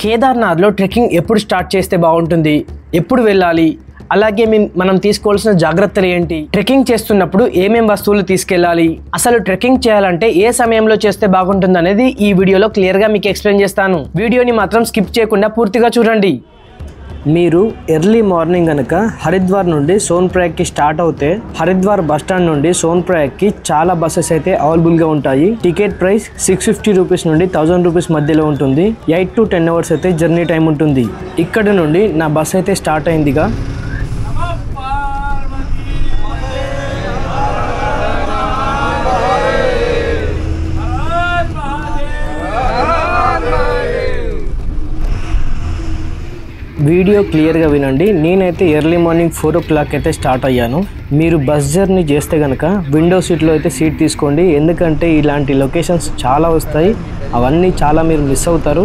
కేదార్నాథ్లో trekking ఎప్పుడు start చేస్తే బాగుంటుంది, ఎప్పుడు వెళ్ళాలి, అలాగే మనం తీసుకోవాల్సిన జాగ్రత్తలు ఏంటి, ట్రెక్కింగ్ చేస్తున్నప్పుడు ఏమేం వస్తువులు తీసుకెళ్ళాలి, అసలు ట్రెక్కింగ్ చేయాలంటే ఏ సమయంలో చేస్తే బాగుంటుంది అనేది ఈ వీడియోలో క్లియర్గా మీకు ఎక్స్ప్లెయిన్ చేస్తాను. వీడియోని మాత్రం స్కిప్ చేయకుండా పూర్తిగా చూడండి. మీరు ఎర్లీ మార్నింగ్ కనుక హరిద్వార్ నుండి సోన్ప్రయాగ్కి స్టార్ట్ అవుతే హరిద్వార్ బస్టాండ్ నుండి సోన్ప్రయాగ్కి చాలా బస్సెస్ అయితే అవైలబుల్గా ఉంటాయి. టికెట్ ప్రైస్ 650 రూపీస్ నుండి 1000 రూపీస్ మధ్యలో ఉంటుంది. 8 to 10 అవర్స్ అయితే జర్నీ టైం ఉంటుంది. ఇక్కడ నుండి నా బస్ అయితే స్టార్ట్ అయిందిగా. వీడియో క్లియర్గా వినండి. నేనైతే ఎర్లీ మార్నింగ్ 4 o'clock అయితే స్టార్ట్ అయ్యాను. మీరు బస్ జర్నీ చేస్తే కనుక విండో సీట్లో అయితే సీట్ తీసుకోండి. ఎందుకంటే ఇలాంటి లొకేషన్స్ చాలా వస్తాయి, అవన్నీ చాలా మీరు మిస్ అవుతారు.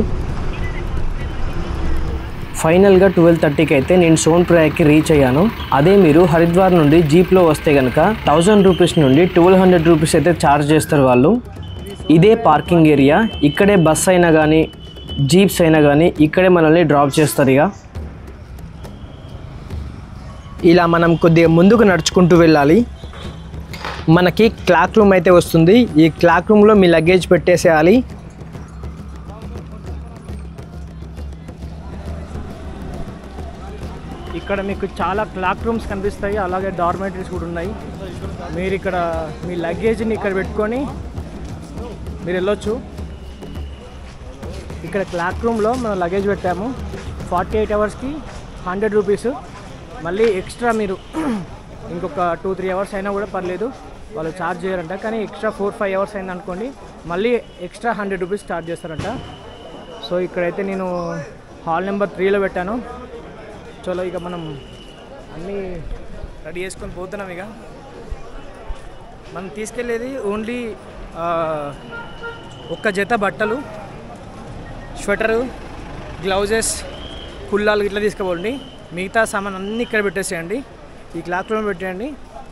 ఫైనల్గా 12:30కి అయితే నేను సోన్ప్రయాగ్కి రీచ్ అయ్యాను. అదే మీరు హరిద్వార్ నుండి జీప్లో వస్తే కనుక 1000 రూపీస్ నుండి 1200 రూపీస్ అయితే ఛార్జ్ చేస్తారు వాళ్ళు. ఇదే పార్కింగ్ ఏరియా. ఇక్కడే బస్ అయినా కానీ జీప్స్ అయినా కానీ ఇక్కడే మనల్ని డ్రాప్ చేస్తారు. ఇలా మనం కొద్దిగా ముందుకు నడుచుకుంటూ వెళ్ళాలి. మనకి క్లాక్ రూమ్ అయితే వస్తుంది. ఈ క్లాక్ రూమ్లో మీ లగేజ్ పెట్టేసేయాలి. ఇక్కడ మీకు చాలా క్లాక్ రూమ్స్ కనిపిస్తాయి, అలాగే డార్మెటరీస్ కూడా ఉన్నాయి. మీరు ఇక్కడ మీ లగేజ్ని ఇక్కడ పెట్టుకొని మీరు వెళ్ళొచ్చు. ఇక్కడ క్లాక్ రూమ్లో మనం లగేజ్ పెట్టాము. 48 అవర్స్కి 100 రూపీస్. మళ్ళీ ఎక్స్ట్రా మీరు ఇంకొక 2-3 అవర్స్ అయినా కూడా పర్లేదు, వాళ్ళు ఛార్జ్ చేయరంట. కానీ ఎక్స్ట్రా 4-5 అవర్స్ అయింది అనుకోండి, మళ్ళీ ఎక్స్ట్రా 100 రూపీస్ ఛార్జ్ చేస్తారంట. సో ఇక్కడైతే నేను హాల్ నెంబర్ 3లో పెట్టాను. చలో ఇక మనం అన్నీ రెడీ చేసుకొని పోతున్నాం. ఇక మనం తీసుకెళ్ళేది ఓన్లీ ఒక్క జత బట్టలు, స్వెటరు, గ్లౌజెస్, కుల్లాలు ఇట్లా తీసుకోపోండి. మిగతా సామాన్ అన్నీ ఇక్కడ పెట్టేసేయండి. ఈ క్లాక్ రూమ్ పెట్టేయండి.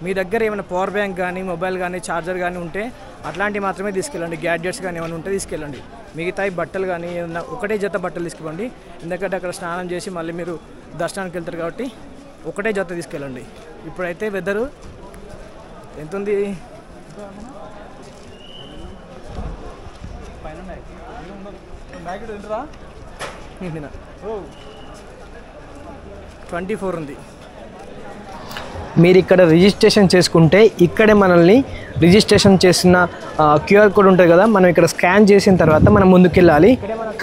మీ దగ్గర ఏమైనా పవర్ బ్యాంక్ కానీ మొబైల్ కానీ ఛార్జర్ కానీ ఉంటే అట్లాంటివి మాత్రమే తీసుకెళ్ళండి. గ్యాడ్జెట్స్ కానీ ఏమైనా ఉంటే తీసుకెళ్ళండి. మిగతా బట్టలు కానీ ఏదైనా ఒకటే జత బట్టలు తీసుకోండి. ఎందుకంటే అక్కడ స్నానం చేసి మళ్ళీ మీరు దర్శనానికి వెళ్తారు కాబట్టి ఒకటే జత తీసుకెళ్ళండి. ఇప్పుడైతే వెదరు ఎంత ఉంది, 24 ఉంది. మీరు ఇక్కడ రిజిస్ట్రేషన్ చేసుకుంటే ఇక్కడే మనల్ని రిజిస్ట్రేషన్ చేసిన క్యూఆర్ కోడ్ ఉంటుంది కదా, మనం ఇక్కడ స్కాన్ చేసిన తర్వాత మనం ముందుకెళ్ళాలి.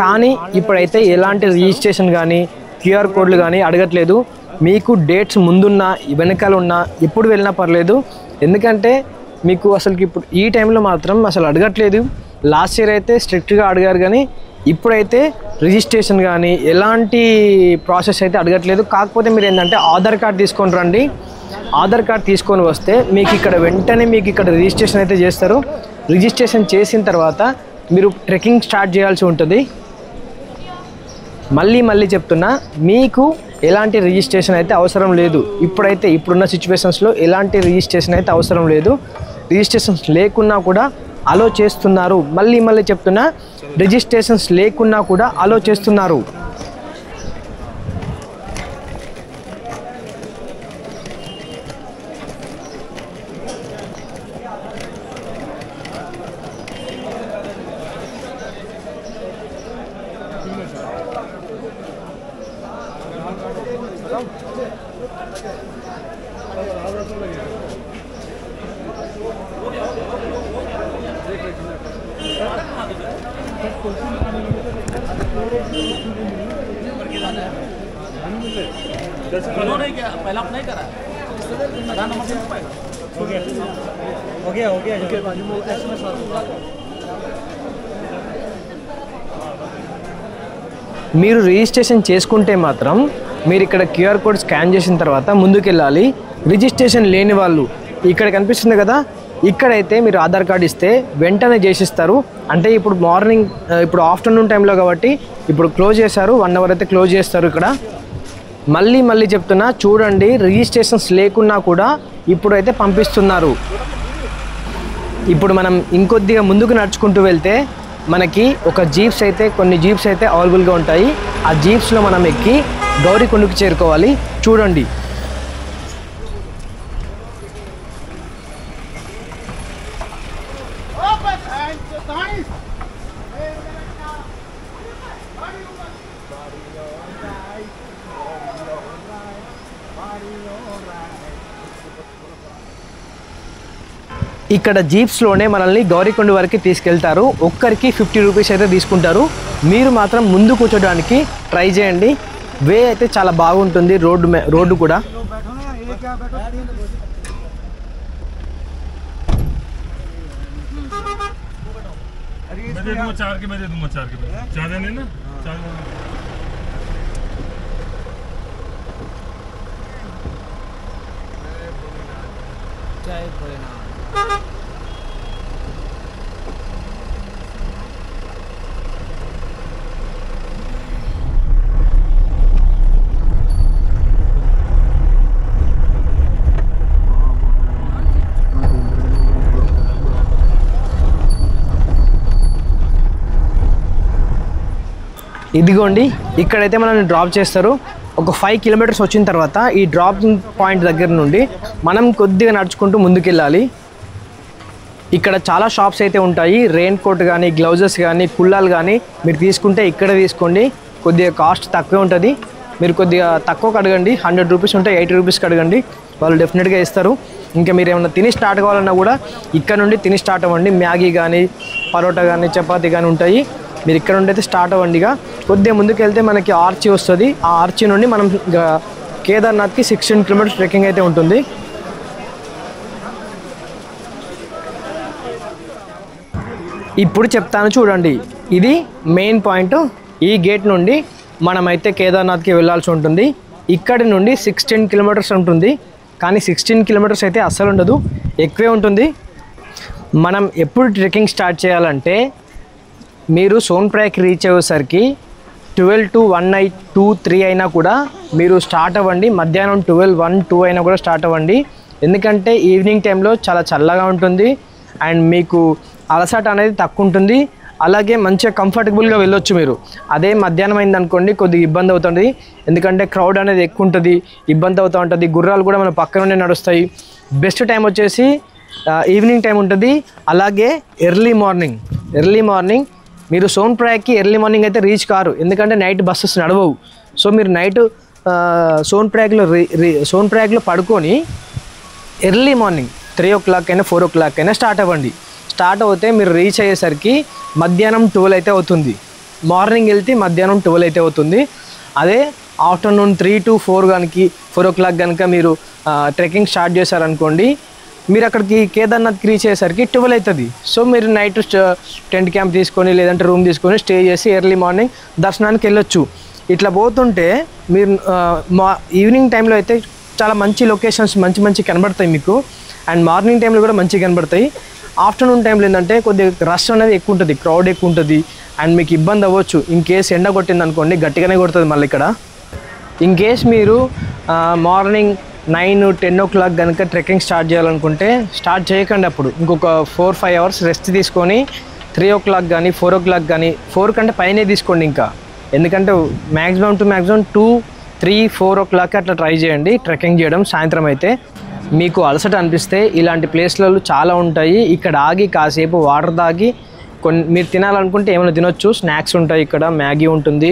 కానీ ఇప్పుడైతే ఎలాంటి రిజిస్ట్రేషన్ కానీ క్యూఆర్ కోడ్లు కానీ అడగట్లేదు. మీకు డేట్స్ ముందున్నా వెనకాల ఉన్నా ఎప్పుడు వెళ్ళినా పర్లేదు. ఎందుకంటే మీకు అసలుకి ఇప్పుడు ఈ టైంలో మాత్రం అసలు అడగట్లేదు. లాస్ట్ ఇయర్ అయితే స్ట్రిక్ట్గా అడిగారు, కానీ ఇప్పుడైతే రిజిస్ట్రేషన్ కానీ ఎలాంటి ప్రాసెస్ అయితే అడగట్లేదు. కాకపోతే మీరు ఏంటంటే ఆధార్ కార్డ్ తీసుకొని రండి. ఆధార్ కార్డ్ తీసుకొని వస్తే మీకు ఇక్కడ వెంటనే మీకు ఇక్కడ రిజిస్ట్రేషన్ అయితే చేస్తారు. రిజిస్ట్రేషన్ చేసిన తర్వాత మీరు ట్రెక్కింగ్ స్టార్ట్ చేయాల్సి ఉంటుంది. మళ్ళీ చెప్తున్నా, మీకు ఎలాంటి రిజిస్ట్రేషన్ అయితే అవసరం లేదు. ఇప్పుడున్న సిచ్యువేషన్స్లో ఎలాంటి రిజిస్ట్రేషన్ అయితే అవసరం లేదు. రిజిస్ట్రేషన్స్ లేకున్నా కూడా అలో చేస్తున్నారు. మళ్ళీ చెప్తున్నా, రిజిస్ట్రేషన్స్ లేకున్నా కూడా అలో చేస్తున్నారు. उन्होंने क्या पहला आप नहीं करा आधार नंबर से पाएगा हो गया మీరు రిజిస్ట్రేషన్ చేసుకుంటే మాత్రం మీరు ఇక్కడ క్యూఆర్ కోడ్ స్కాన్ చేసిన తర్వాత ముందుకెళ్ళాలి. రిజిస్ట్రేషన్ లేని వాళ్ళు ఇక్కడ కనిపిస్తుంది కదా, ఇక్కడైతే మీరు ఆధార్ కార్డు ఇస్తే వెంటనే చేసిస్తారు. అంటే ఇప్పుడు ఆఫ్టర్నూన్ టైంలో కాబట్టి ఇప్పుడు క్లోజ్ చేశారు, 1 hour అయితే క్లోజ్ చేస్తారు ఇక్కడ. మళ్ళీ చెప్తున్నా, చూడండి, రిజిస్ట్రేషన్స్ లేకున్నా కూడా ఇప్పుడైతే పంపిస్తున్నారు. ఇప్పుడు మనం ఇంకొద్దిగా ముందుకు నడుచుకుంటూ వెళ్తే మనకి ఒక జీప్స్ అయితే కొన్ని జీప్స్ అయితే అవైలబుల్గా ఉంటాయి. ఆ జీప్స్లో మనం ఎక్కి గౌరీకొండకు చేరుకోవాలి. చూడండి ఇక్కడ జీప్స్లోనే మనల్ని గౌరీకొండ వరకు తీసుకెళ్తారు. ఒక్కరికి 50 రూపీస్ అయితే తీసుకుంటారు. మీరు మాత్రం ముందు కూర్చోడానికి ట్రై చేయండి. వే అయితే చాలా బాగుంటుంది. రోడ్డు కూడా ఇదిగోండి ఇక్కడైతే మనల్ని డ్రాప్ చేస్తారు. ఒక 5 కిలోమీటర్స్ వచ్చిన తర్వాత ఈ డ్రాపింగ్ పాయింట్ దగ్గర నుండి మనం కొద్దిగా నడుచుకుంటూ ముందుకెళ్ళాలి. ఇక్కడ చాలా షాప్స్ అయితే ఉంటాయి. రెయిన్ కోట్ కానీ, గ్లౌజెస్ కానీ, పుల్లాలు కానీ మీరు తీసుకుంటే ఇక్కడే తీసుకోండి. కొద్దిగా కాస్ట్ తక్కువే ఉంటుంది. మీరు కొద్దిగా తక్కువకి అడగండి. 100 రూపీస్ ఉంటే 80 రూపీస్కి అడగండి, వాళ్ళు డెఫినెట్గా ఇస్తారు. ఇంకా మీరు ఏమైనా తిని స్టార్ట్ కావాలన్నా కూడా ఇక్కడ నుండి తిని స్టార్ట్ అవ్వండి. మ్యాగీ కానీ, పరోటా కానీ, చపాతీ కానీ ఉంటాయి. మీరు ఇక్కడ నుండి అయితే స్టార్ట్ అవ్వండిగా. కొద్దిగా ముందుకు వెళ్తే మనకి ఆర్చి వస్తుంది. ఆ ఆర్చి నుండి మనం కేదార్నాథ్కి 16 కిలోమీటర్స్ ట్రెక్కింగ్ అయితే ఉంటుంది. ఇప్పుడు చెప్తాను చూడండి. ఇది మెయిన్ పాయింట్. ఈ గేట్ నుండి మనమైతే కేదార్నాథ్కి వెళ్ళాల్సి ఉంటుంది. ఇక్కడి నుండి 16 కిలోమీటర్స్ ఉంటుంది. కానీ 16 కిలోమీటర్స్ అయితే అస్సలు ఉండదు, ఎక్కువే ఉంటుంది. మనం ఎప్పుడు ట్రెక్కింగ్ స్టార్ట్ చేయాలంటే మీరు సోన్ప్రయాగ్కి రీచ్ అయ్యేసరికి 12 to 1 night 2, 3 అయినా కూడా మీరు స్టార్ట్ అవ్వండి. మధ్యాహ్నం 12, 1, 2 అయినా కూడా స్టార్ట్ అవ్వండి. ఎందుకంటే ఈవినింగ్ టైంలో చాలా చల్లగా ఉంటుంది అండ్ మీకు అలసట అనేది తక్కువ ఉంటుంది. అలాగే మంచిగా కంఫర్టబుల్గా వెళ్ళొచ్చు మీరు. అదే మధ్యాహ్నం అయింది అనుకోండి కొద్దిగా ఇబ్బంది అవుతుంది. ఎందుకంటే క్రౌడ్ అనేది ఎక్కువ ఉంటుంది, ఇబ్బంది అవుతూ ఉంటుంది. గుర్రాలు కూడా మన పక్కనే నడుస్తాయి. బెస్ట్ టైం వచ్చేసి ఈవినింగ్ టైం ఉంటుంది. అలాగే ఎర్లీ మార్నింగ్ మీరు సోన్ప్రయాగ్కి ఎర్లీ మార్నింగ్ అయితే రీచ్ కారు, ఎందుకంటే నైట్ బస్సెస్ నడవవు. సో మీరు నైట్ సోన్ప్రయాగ్లో పడుకొని ఎర్లీ మార్నింగ్ 3 o'clock అయినా 4 o'clock అయినా స్టార్ట్ అవ్వండి. స్టార్ట్ అవుతే మీరు రీచ్ అయ్యేసరికి మధ్యాహ్నం 12 అయితే అవుతుంది. మార్నింగ్ వెళ్తే మధ్యాహ్నం 12 అయితే అవుతుంది. అదే ఆఫ్టర్నూన్ 3 to 4 కనుక 4 o'clock కనుక మీరు ట్రెక్కింగ్ స్టార్ట్ చేశారనుకోండి, మీరు అక్కడికి కేదార్నాథ్కి రీచ్ అయ్యేసరికి 12 అవుతుంది. సో మీరు నైట్ టెంట్ క్యాంప్ తీసుకొని లేదంటే రూమ్ తీసుకొని స్టే చేసి ఎర్లీ మార్నింగ్ దర్శనానికి వెళ్ళొచ్చు. ఇట్లా పోతుంటే మీరు ఈవినింగ్ టైంలో అయితే చాలా మంచి లొకేషన్స్ మంచి కనబడతాయి మీకు. అండ్ మార్నింగ్ టైంలో కూడా మంచిగా కనబడతాయి. ఆఫ్టర్నూన్ టైంలో ఏంటంటే కొద్దిగా రష్ అనేది ఎక్కువ ఉంటుంది, క్రౌడ్ ఎక్కువ ఉంటుంది అండ్ మీకు ఇబ్బంది అవ్వచ్చు. ఇన్ కేస్ ఎండ కొట్టింది అనుకోండి గట్టిగానే కొడుతుంది మళ్ళీ ఇక్కడ. ఇన్ కేస్ మీరు మార్నింగ్ 9, 10 o'clock కనుక ట్రెక్కింగ్ స్టార్ట్ చేయాలనుకుంటే స్టార్ట్ చేయకండి. అప్పుడు ఇంకొక 4-5 hours రెస్ట్ తీసుకొని 3 o'clock కానీ 4 o'clock కానీ 4 కంటే పైనే తీసుకోండి ఇంకా. ఎందుకంటే మ్యాక్సిమం 2, 3, 4 o'clock అట్లా ట్రై చేయండి ట్రెక్కింగ్ చేయడం. సాయంత్రం అయితే మీకు అలసట అనిపిస్తే ఇలాంటి ప్లేస్లలో చాలా ఉంటాయి. ఇక్కడ ఆగి కాసేపు వాటర్ తాగి మీరు తినాలనుకుంటే ఏమైనా తినొచ్చు. స్నాక్స్ ఉంటాయి ఇక్కడ, మ్యాగీ ఉంటుంది,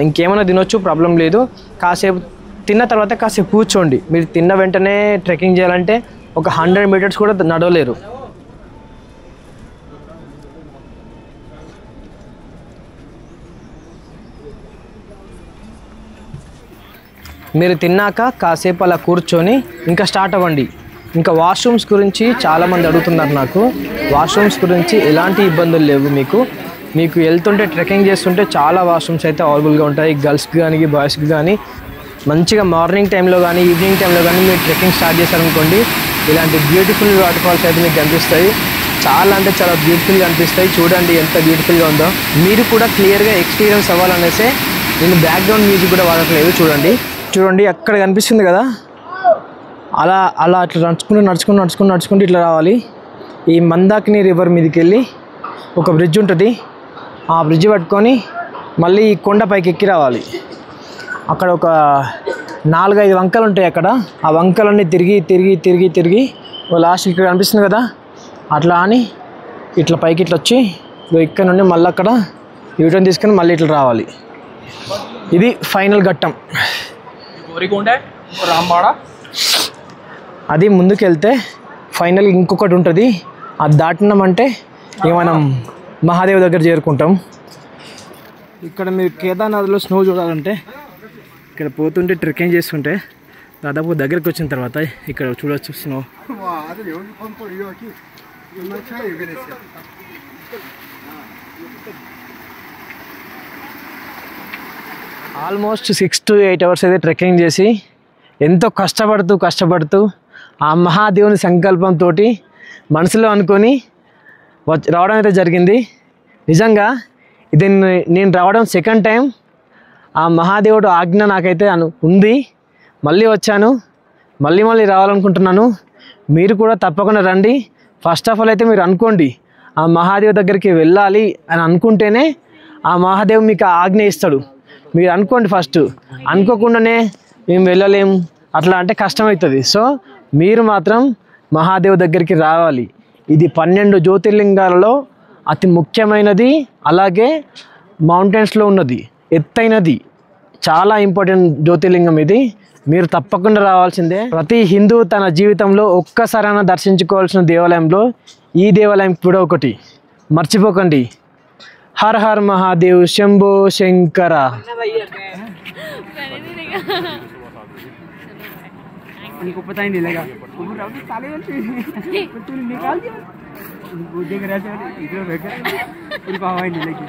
ఇంకేమైనా తినొచ్చు, ప్రాబ్లం లేదు. కాసేపు తిన్న తర్వాత కాసేపు కూర్చోండి. మీరు తిన్న వెంటనే ట్రెక్కింగ్ చేయాలంటే ఒక 100 meters కూడా నడవలేరు. మీరు తిన్నాక కాసేపు అలా కూర్చొని ఇంకా స్టార్ట్ అవ్వండి. ఇంకా వాష్రూమ్స్ గురించి చాలామంది అడుగుతున్నారు నాకు. వాష్రూమ్స్ గురించి ఎలాంటి ఇబ్బందులు లేవు మీకు వెళ్తుంటే ట్రెక్కింగ్ చేస్తుంటే చాలా వాష్రూమ్స్ అయితే అవైలబుల్గా ఉంటాయి. గర్ల్స్కి కానీ బాయ్స్కి కానీ. మంచిగా మార్నింగ్ టైంలో కానీ ఈవినింగ్ టైంలో కానీ మీరు ట్రెక్కింగ్ స్టార్ట్ చేశారనుకోండి ఇలాంటి బ్యూటిఫుల్ వాటర్ ఫాల్స్ అయితే మీకు కనిపిస్తాయి. చాలా అంటే చాలా బ్యూటిఫుల్గా అనిపిస్తాయి. చూడండి ఎంత బ్యూటిఫుల్గా ఉందో. మీరు కూడా క్లియర్గా ఎక్స్పీరియన్స్ అవ్వాలనేసి నేను బ్యాక్గ్రౌండ్ మ్యూజిక్ కూడా వాడట్లేదు. చూడండి అక్కడ కనిపిస్తుంది కదా, అలా అట్లా నడుచుకుంటూ ఇట్లా రావాలి. ఈ మందాకిని రివర్ మీదకి వెళ్ళి ఒక బ్రిడ్జ్ ఉంటుంది, ఆ బ్రిడ్జ్ పట్టుకొని మళ్ళీ ఈ కొండ పైకి ఎక్కి రావాలి. అక్కడ ఒక 4-5 వంకలు ఉంటాయి. అక్కడ ఆ వంకలన్నీ తిరిగి తిరిగి తిరిగి తిరిగి లాస్ట్ ఇక్కడ కనిపిస్తుంది కదా, అట్లా అని ఇట్లా పైకి ఇట్లా వచ్చి ఇక్కడ నుండి మళ్ళీ అక్కడ యూటర్న్ తీసుకొని మళ్ళీ ఇట్లా రావాలి. ఇది ఫైనల్ ఘట్టం. అది ముందుకు వెళ్తే ఫైనల్ ఇంకొకటి ఉంటుంది. అది దాటినామంటే ఇక మనం మహాదేవ్ దగ్గర చేరుకుంటాం. ఇక్కడ మీరు కేదార్నాథ్లో స్నో చూడాలంటే ఇక్కడ పోతుంటే ట్రెక్కింగ్ చేస్తుంటే దాదాపు దగ్గరికి వచ్చిన తర్వాత ఇక్కడ చూడవచ్చు స్నో. ఆల్మోస్ట్ 6 to 8 hours అయితే ట్రెక్కింగ్ చేసి ఎంతో కష్టపడుతూ ఆ మహాదేవుని సంకల్పంతో మనసులో అనుకొని రావడం అయితే జరిగింది. నిజంగా ఇది నేను రావడం సెకండ్ టైం. ఆ మహాదేవుడు ఆజ్ఞ నాకైతే ఉంది. మళ్ళీ వచ్చాను, మళ్ళీ రావాలనుకుంటున్నాను. మీరు కూడా తప్పకుండా రండి. ఫస్ట్ ఆఫ్ ఆల్ అయితే మీరు అనుకోండి, ఆ మహాదేవ్ దగ్గరికి వెళ్ళాలి అని అనుకుంటేనే ఆ మహాదేవ్ మీకు ఆజ్ఞ ఇస్తాడు. మీరు అనుకోండి ఫస్ట్, అనుకోకుండానే మేము వెళ్ళలేము అట్లా అంటే కష్టమవుతుంది. సో మీరు మాత్రం మహాదేవ్ దగ్గరికి రావాలి. ఇది 12 జ్యోతిర్లింగాలలో అతి ముఖ్యమైనది. అలాగే మౌంటైన్స్లో ఉన్నది, ఎత్తైనది, చాలా ఇంపార్టెంట్ జ్యోతిర్లింగం ఇది. మీరు తప్పకుండా రావాల్సిందే. ప్రతి హిందూ తన జీవితంలో ఒక్కసారైనా దర్శించుకోవాల్సిన దేవాలయంలో ఈ దేవాలయం కూడా ఒకటి. మర్చిపోకండి. हर हर महादेव शंभो शंकर. उनको पता ही नहीं लगा, वो निकाल दिया, वो देख रहे थे, इधर बैठ गए, उनको हवा ही नहीं लगी.